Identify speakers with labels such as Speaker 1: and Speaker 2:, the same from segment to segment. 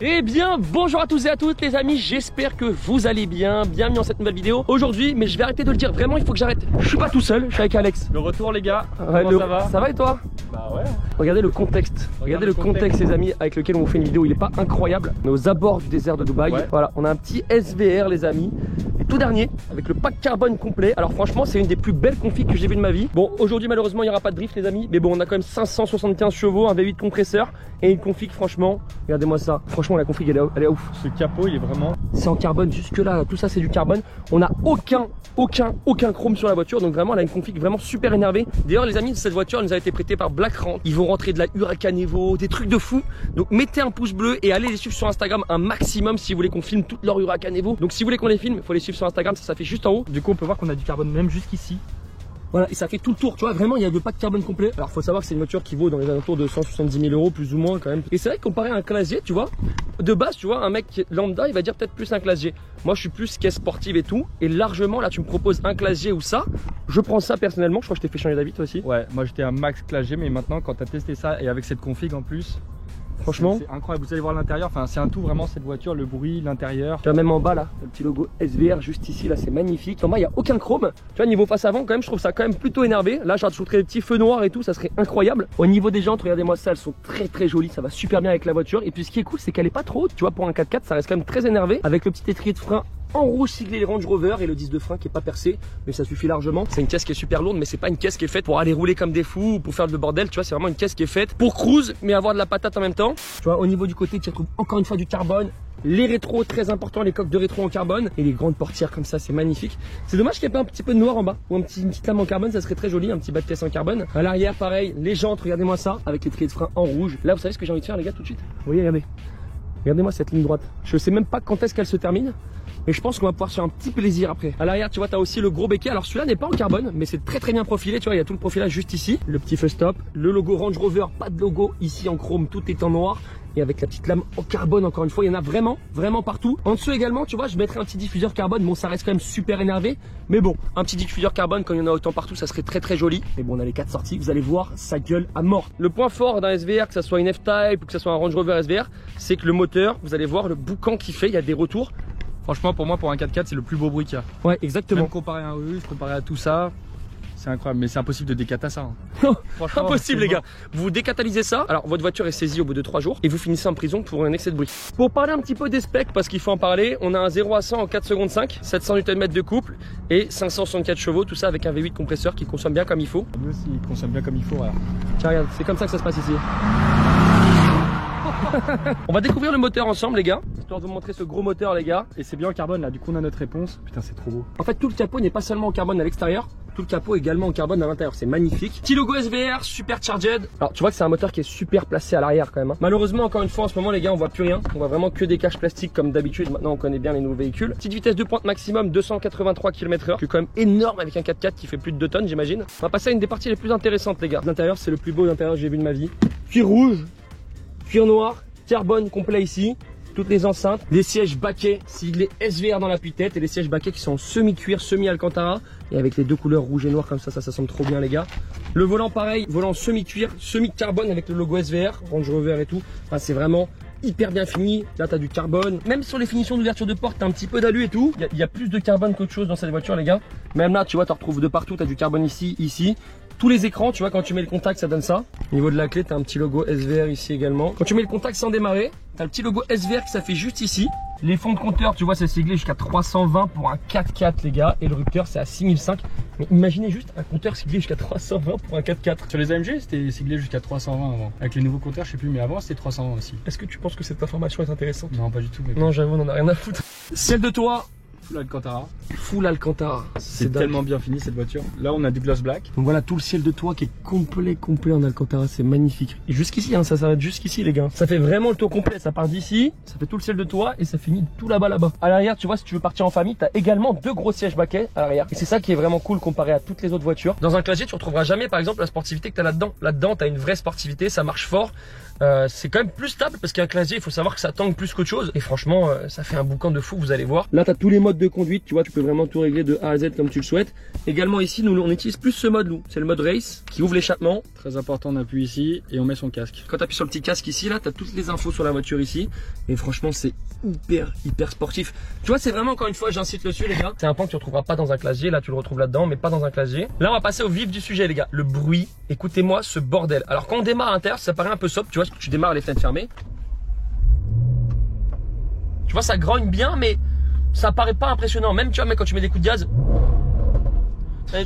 Speaker 1: Eh bien, bonjour à tous et à toutes les amis, j'espère que vous allez bien. Bienvenue dans cette nouvelle vidéo. Aujourd'hui, mais je vais arrêter de le dire, vraiment il faut que j'arrête. Je suis pas tout seul, je suis avec Alex.
Speaker 2: Le retour les gars,
Speaker 1: Ouais,
Speaker 2: comment ça va?
Speaker 1: Ça va et toi?
Speaker 2: Bah ouais.
Speaker 1: Regardez le contexte, regardez le contexte les amis avec lequel on vous fait une vidéo, il est pas incroyable. On est aux abords du désert de Dubaï.
Speaker 2: Ouais.
Speaker 1: Voilà, on a un petit SVR les amis. Et tout dernier, avec le pack carbone complet. Alors franchement, c'est une des plus belles configs que j'ai vues de ma vie. Bon, aujourd'hui malheureusement, il n'y aura pas de drift les amis. Mais bon, on a quand même 575 chevaux, un V8 compresseur et une config franchement, regardez-moi ça. Franchement, la config elle est ouf.
Speaker 2: Ce capot il est vraiment...
Speaker 1: C'est en carbone jusque là, tout ça c'est du carbone. On a aucun chrome sur la voiture, donc vraiment elle a une config vraiment super énervée. D'ailleurs les amis, cette voiture elle nous a été prêtée par Blackrant. Ils vont rentrer de la Huracan Evo, des trucs de fou. Donc mettez un pouce bleu et allez les suivre sur Instagram un maximum si vous voulez qu'on filme toute leur Huracan Evo. Donc si vous voulez qu'on les filme, il faut les suivre sur Instagram, ça fait juste en haut.
Speaker 2: Du coup on peut voir qu'on a du carbone même jusqu'ici.
Speaker 1: Voilà, et ça fait tout le tour, tu vois, vraiment il y a le pack carbone complet. Alors faut savoir que c'est une voiture qui vaut dans les alentours de 170 000 euros plus ou moins quand même. Et c'est vrai que comparé à un classe G, tu vois, de base, tu vois, un mec lambda il va dire peut-être plus un classe G. Moi je suis plus caisse sportive et tout, et largement là tu me proposes un classe G ou ça, je prends ça personnellement. Je crois que je t'ai fait changer d'avis toi aussi.
Speaker 2: Ouais, moi j'étais un max classe G, mais maintenant quand t'as testé ça et avec cette config en plus,
Speaker 1: Franchement,
Speaker 2: c'est incroyable. Vous allez voir l'intérieur, enfin c'est un tout vraiment cette voiture, le bruit, l'intérieur.
Speaker 1: tu vois même en bas là, le petit logo SVR juste ici là, c'est magnifique. En bas il n'y a aucun chrome. Tu vois niveau face avant quand même, je trouve ça quand même plutôt énervé. Là je rajouterais des petits feux noirs et tout, ça serait incroyable. Au niveau des jantes, regardez-moi ça, elles sont très jolies, ça va super bien avec la voiture. Et puis ce qui est cool c'est qu'elle est pas trop haute, tu vois, pour un 4x4 ça reste quand même très énervé. Avec le petit étrier de frein en rouge siglé Range Rover et le disque de frein qui est pas percé, mais ça suffit largement. C'est une caisse qui est super lourde, mais c'est pas une caisse qui est faite pour aller rouler comme des fous ou pour faire le bordel, tu vois, c'est vraiment une caisse qui est faite pour cruise mais avoir de la patate en même temps. Tu vois, au niveau du côté tu retrouves encore une fois du carbone, les rétros très importants, les coques de rétro en carbone et les grandes portières comme ça, c'est magnifique. C'est dommage qu'il n'y ait pas un petit peu de noir en bas ou une petite lame en carbone, ça serait très joli, un petit bas de caisse en carbone. À l'arrière pareil, les jantes, regardez-moi ça avec les triers de frein en rouge. Là vous savez ce que j'ai envie de faire les gars tout de suite? Vous voyez, regardez-moi cette ligne droite. Je sais même pas quand est-ce qu'elle se termine. Mais je pense qu'on va pouvoir se faire un petit plaisir après. À l'arrière, tu vois, tu as aussi le gros béquet. Alors celui-là n'est pas en carbone, mais c'est très bien profilé. Tu vois, il y a tout le profilage juste ici. Le petit feu stop, le logo Range Rover, pas de logo ici en chrome, tout est en noir. Et avec la petite lame en carbone, encore une fois, il y en a vraiment partout. En dessous également, tu vois, je mettrais un petit diffuseur carbone. Bon, ça reste quand même super énervé. Mais bon, un petit diffuseur carbone, quand il y en a autant partout, ça serait très joli. Mais bon, on a les 4 sorties, vous allez voir, ça gueule à mort. Le point fort d'un SVR, que ça soit une F-Type ou que ça soit un Range Rover SVR, c'est que le moteur, vous allez voir le boucan qu'il fait, il y a des retours.
Speaker 2: Franchement pour moi pour un 4x4 c'est le plus beau bruit qu'il y a.
Speaker 1: Ouais, exactement.
Speaker 2: Même comparé à un Urus, comparé à tout ça, c'est incroyable. Mais c'est impossible de décata ça. Hein. Franchement,
Speaker 1: Impossible les gars. Vous décatalysez ça, alors votre voiture est saisie au bout de 3 jours et vous finissez en prison pour un excès de bruit. Pour parler un petit peu des specs, parce qu'il faut en parler, on a un 0 à 100 en 4 secondes 5, 700 Nm de couple et 564 chevaux, tout ça avec un V8 compresseur qui consomme bien comme il faut.
Speaker 2: Nous aussi il consomme bien comme il faut. Voilà.
Speaker 1: Tiens regarde, c'est comme ça que ça se passe ici. On va découvrir le moteur ensemble les gars, histoire de vous montrer ce gros moteur les gars.
Speaker 2: Et c'est bien en carbone là, du coup on a notre réponse. Putain c'est trop beau.
Speaker 1: En fait tout le capot n'est pas seulement en carbone à l'extérieur, tout le capot est également en carbone à l'intérieur, c'est magnifique. Petit logo SVR, supercharged. Alors tu vois que c'est un moteur qui est super placé à l'arrière quand même hein. Malheureusement encore une fois en ce moment les gars on voit plus rien, on voit vraiment que des caches plastiques comme d'habitude. Maintenant on connaît bien les nouveaux véhicules. Petite vitesse de pointe maximum 283 km/h, qui est quand même énorme avec un 4x4 qui fait plus de 2 tonnes j'imagine. On va passer à une des parties les plus intéressantes les gars. L'intérieur c'est le plus beau intérieur que j'ai vu de ma vie. Cuir rouge, cuir noir, carbone complet ici, toutes les enceintes, les sièges baquets siglés SVR dans l'appui-tête et les sièges baquets qui sont en semi-cuir, semi-alcantara et avec les deux couleurs rouge et noir comme ça semble trop bien les gars. Le volant pareil, volant semi-cuir, semi-carbone avec le logo SVR, Range Rover et tout. Enfin, c'est vraiment hyper bien fini. Là t'as du carbone, même sur les finitions d'ouverture de porte t'as un petit peu d'alu et tout. Il y a plus de carbone qu'autre chose dans cette voiture les gars. Même là tu vois, tu retrouves de partout, t'as du carbone ici. Tous les écrans, tu vois, quand tu mets le contact, ça donne ça. Au niveau de la clé, tu as un petit logo SVR ici également. Quand tu mets le contact sans démarrer, tu as le petit logo SVR qui s'affiche juste ici. Les fonds de compteur, tu vois, c'est siglé jusqu'à 320 pour un 4x4, les gars. Et le rupteur, c'est à 6005. Mais imaginez juste un compteur siglé jusqu'à 320 pour un 4x4.
Speaker 2: Sur les AMG, c'était siglé jusqu'à 320 avant. Avec les nouveaux compteurs, je sais plus, mais avant c'était 320 aussi.
Speaker 1: Est-ce que tu penses que cette information est intéressante?
Speaker 2: Non, pas du tout. Mais...
Speaker 1: Non, j'avoue, on en a rien à foutre. Ciel de toit,
Speaker 2: Full Alcantara.
Speaker 1: Full Alcantara.
Speaker 2: C'est tellement bien fini cette voiture. Là, on a du gloss black.
Speaker 1: Donc voilà, tout le ciel de toit qui est complet en Alcantara, c'est magnifique. Et jusqu'ici, hein, ça s'arrête jusqu'ici les gars. Ça fait vraiment le tour complet, ça part d'ici, ça fait tout le ciel de toit et ça finit tout là-bas. À l'arrière, tu vois, si tu veux partir en famille, t'as également 2 gros sièges baquets à l'arrière. Et c'est ça qui est vraiment cool comparé à toutes les autres voitures. Dans un classe G, tu retrouveras jamais par exemple la sportivité que t'as là-dedans. Là-dedans, t'as une vraie sportivité, ça marche fort. C'est quand même plus stable parce qu'un classe G, il faut savoir que ça tangue plus qu'autre chose. Et franchement, ça fait un boucan de fou, vous allez voir. Là, tu as tous les modes de conduite, tu vois, tu peux vraiment tout régler de A à Z comme tu le souhaites. Également ici, nous on utilise plus ce mode, c'est le mode race qui ouvre l'échappement.
Speaker 2: Très important, on appuie ici et on met son casque.
Speaker 1: Quand tu appuies sur le petit casque ici, là, tu as toutes les infos sur la voiture ici. Et franchement, c'est hyper sportif. Tu vois, c'est vraiment, encore une fois, j'incite dessus, les gars. C'est un point que tu retrouveras pas dans un classe G. Là, tu le retrouves là-dedans, mais pas dans un classe G. Là, on va passer au vif du sujet, les gars. Le bruit. Écoutez-moi ce bordel. Alors, quand on démarre à l'intérieur, ça paraît un peu sobre. Tu vois, tu démarres les fenêtres fermées. Tu vois, ça grogne bien, mais ça paraît pas impressionnant. Même, tu vois, mais quand tu mets des coups de gaz, t'as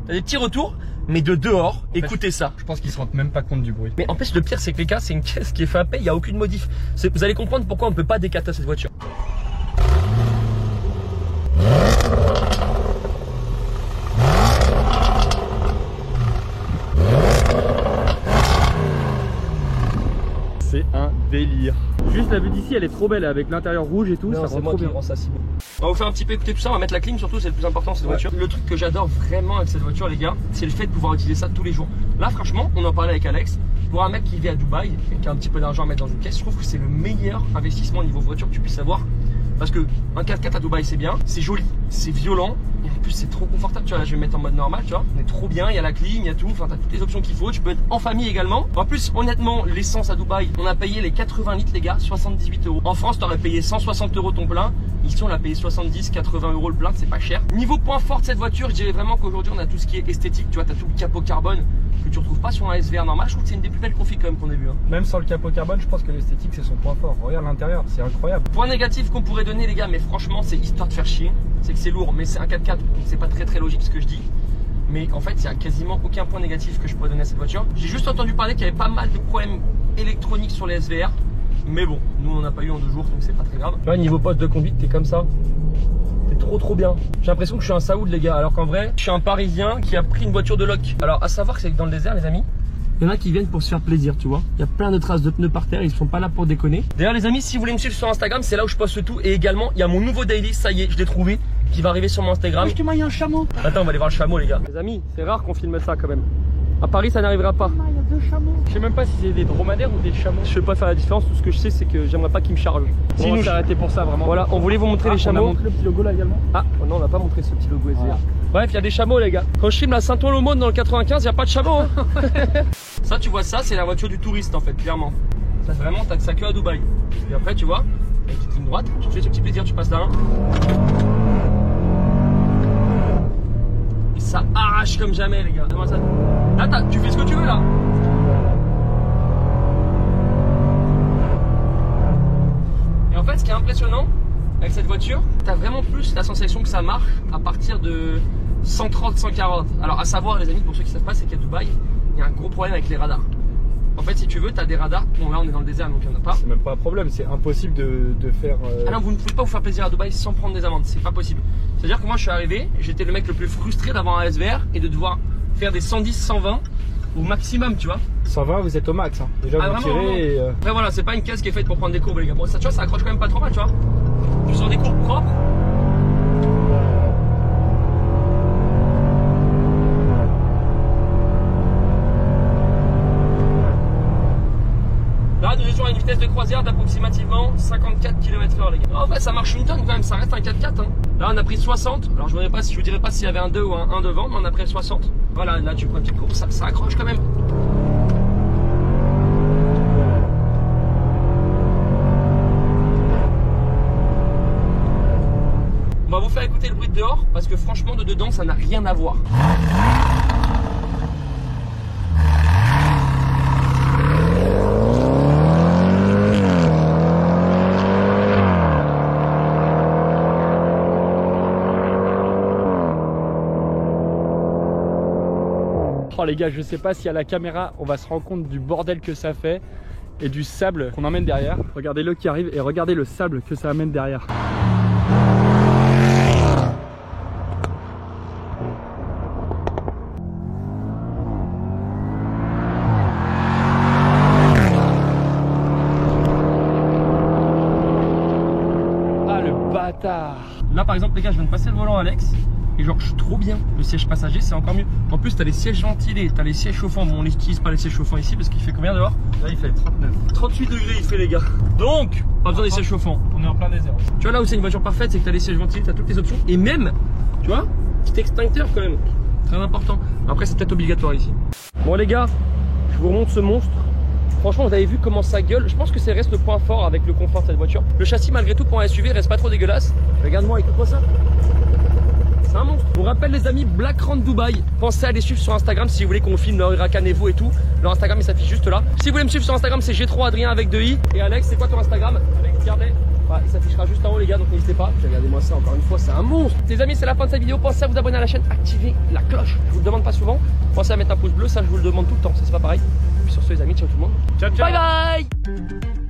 Speaker 1: des petits retours. Mais de dehors, écoutez ça.
Speaker 2: Je pense qu'ils se rendent même pas compte du bruit.
Speaker 1: Mais en plus, le pire, c'est que les gars, c'est une caisse qui est fait à paix, il n'y a aucune modif. Vous allez comprendre pourquoi on ne peut pas décater cette voiture.
Speaker 2: C'est un délire. Juste la vue d'ici, elle est trop belle avec l'intérieur rouge et tout.
Speaker 1: Non,
Speaker 2: ça rend trop bien.
Speaker 1: Ça si beau. On va vous faire un petit peu écouter tout ça, on va mettre la clim surtout, c'est le plus important cette voiture. Le truc que j'adore vraiment avec cette voiture, les gars, c'est le fait de pouvoir utiliser ça tous les jours. Là, franchement, on en parlait avec Alex. Pour un mec qui vit à Dubaï et qui a un petit peu d'argent à mettre dans une caisse, je trouve que c'est le meilleur investissement au niveau voiture que tu puisses avoir. Parce que un 4x4 à Dubaï, c'est bien, c'est joli, c'est violent. Et en plus, c'est trop confortable. Tu vois, là, je vais me mettre en mode normal, tu vois. On est trop bien, il y a la clim, il y a tout. Enfin, t'as toutes les options qu'il faut. Tu peux être en famille également. En plus, honnêtement, l'essence à Dubaï, on a payé les 80 litres, les gars, 78 €. En France, t'aurais payé 160 € ton plein. Ici, on l'a payé 70, 80 € le plein, c'est pas cher. Niveau point fort de cette voiture, je dirais vraiment qu'aujourd'hui, on a tout ce qui est esthétique. Tu vois, t'as tout le capot carbone que tu retrouves pas sur un SVR normal. Je trouve que c'est une des plus belles configs quand même qu'on ait vu. Hein.
Speaker 2: Même sans le capot carbone, je pense que l'esthétique c'est son point fort. Regarde l'intérieur, c'est incroyable.
Speaker 1: Point négatif qu'on pourrait donner, les gars, mais franchement, c'est histoire de faire chier. C'est que c'est lourd, mais c'est un 4x4, donc c'est pas très logique ce que je dis. Mais en fait, il n'y a quasiment aucun point négatif que je pourrais donner à cette voiture. J'ai juste entendu parler qu'il y avait pas mal de problèmes électroniques sur les SVR. Mais bon, nous on n'en a pas eu en 2 jours, donc c'est pas très grave. Tu vois, niveau poste de conduite, t'es comme ça. T'es trop bien. J'ai l'impression que je suis un Saoud, les gars, alors qu'en vrai, je suis un Parisien qui a pris une voiture de loc. Alors, à savoir que c'est que dans le désert, les amis, il y en a qui viennent pour se faire plaisir, tu vois. Il y a plein de traces de pneus par terre, ils sont pas là pour déconner. D'ailleurs, les amis, si vous voulez me suivre sur Instagram, c'est là où je poste tout. Et également, il y a mon nouveau daily, ça y est, je l'ai trouvé, qui va arriver sur mon Instagram.
Speaker 2: Justement, il y a un chameau.
Speaker 1: Attends, on va aller voir le chameau, les gars. Les amis, c'est rare qu'on filme ça quand même. À Paris, ça n'arrivera pas.
Speaker 2: Il y a 2 chameaux. Je sais même pas si c'est des dromadaires ou des chameaux.
Speaker 1: Je sais pas faire la différence, tout ce que je sais, c'est que j'aimerais pas qu'ils me chargent.
Speaker 2: Si on s'est arrêté pour ça, vraiment.
Speaker 1: Voilà, on voulait vous montrer les chameaux.
Speaker 2: On a montré le petit logo là également.
Speaker 1: Ah, non, on n'a pas montré ce petit logo SVR.
Speaker 2: Voilà.
Speaker 1: Bref, il y a des chameaux, les gars. Quand je filme la Saint-Ouen-l'Aumône dans le 95, il n'y a pas de chameau. Hein. Ça, tu vois, ça, c'est la voiture du touriste, en fait, clairement. Ça, vraiment, t'as que ça que à Dubaï. Et après, tu vois, avec une ligne droite, tu te fais ce petit plaisir, tu passes là. Et ça arrache comme jamais, les gars. Ça... Là, tu fais ce que tu veux, là. Et en fait, ce qui est impressionnant avec cette voiture, t'as vraiment plus la sensation que ça marche à partir de 130, 140. Alors, à savoir, les amis, pour ceux qui ne savent pas, c'est qu'à Dubaï, il y a un gros problème avec les radars. En fait, si tu veux, tu as des radars. Bon, là, on est dans le désert, donc il n'y en a pas.
Speaker 2: C'est même pas un problème, c'est impossible de faire.
Speaker 1: Ah non, vous ne pouvez pas vous faire plaisir à Dubaï sans prendre des amendes, c'est pas possible. C'est-à-dire que moi, je suis arrivé, j'étais le mec le plus frustré d'avoir un SVR et de devoir faire des 110, 120 au maximum, tu vois.
Speaker 2: 120, vous êtes au max. Hein. Déjà, vous
Speaker 1: vraiment,
Speaker 2: tirez et.
Speaker 1: Après, voilà, c'est pas une caisse qui est faite pour prendre des courbes, les gars. Bon, ça, tu vois, ça accroche quand même pas trop mal, tu vois. Tu sors des courbes propres. Là, nous étions à une vitesse de croisière d'approximativement 54 km/h, les gars. En fait, ça marche une tonne quand même, ça reste un 4x4. Hein. Là, on a pris 60. Alors, je vous dirais pas s'il y avait un 2 ou un 1 devant, mais on a pris 60. Voilà, là, tu prends une petite courbe, ça accroche quand même. On va vous faire écouter le bruit de dehors, parce que franchement, de dedans, ça n'a rien à voir.
Speaker 2: Oh les gars, je sais pas si à la caméra on va se rendre compte du bordel que ça fait et du sable qu'on emmène derrière. Regardez-le qui arrive et regardez le sable que ça amène derrière. Ah le bâtard.
Speaker 1: Là par exemple les gars, je viens de passer le volant à Alex. Et genre je suis trop bien, le siège passager c'est encore mieux. En plus t'as les sièges ventilés, t'as les sièges chauffants. Bon on n'utilise pas les sièges chauffants ici parce qu'il fait combien dehors?
Speaker 2: Là il fait 39.
Speaker 1: 38 degrés il fait les gars. Donc pas besoin des sièges chauffants.
Speaker 2: On est en plein désert.
Speaker 1: Tu vois là où c'est une voiture parfaite, c'est que t'as les sièges ventilés, t'as toutes les options. Et même, tu vois, petit extincteur quand même. Très important. Après, c'est peut-être obligatoire ici. Bon les gars, je vous remonte ce monstre. Franchement, vous avez vu comment ça gueule. Je pense que c'est reste le point fort avec le confort de cette voiture. Le châssis, malgré tout, pour un SUV, reste pas trop dégueulasse. Regarde-moi, écoute-moi ça. C'est un monstre. On rappelle les amis, Black Run Dubaï. Pensez à les suivre sur Instagram si vous voulez qu'on filme leur Huracan Evo et tout. Leur Instagram il s'affiche juste là. Si vous voulez me suivre sur Instagram, c'est G3 Adrien avec 2 i. Et Alex, c'est quoi ton Instagram? Alex Gardet. Ouais, il s'affichera juste en haut les gars, donc n'hésitez pas. Regardez-moi ça encore une fois, c'est un monstre. Les amis, c'est la fin de cette vidéo. Pensez à vous abonner à la chaîne, activez la cloche. Je vous le demande pas souvent. Pensez à mettre un pouce bleu, ça je vous le demande tout le temps. Ça c'est pas pareil. Et puis sur ce les amis, ciao tout le monde.
Speaker 2: Ciao ciao.
Speaker 1: Bye bye.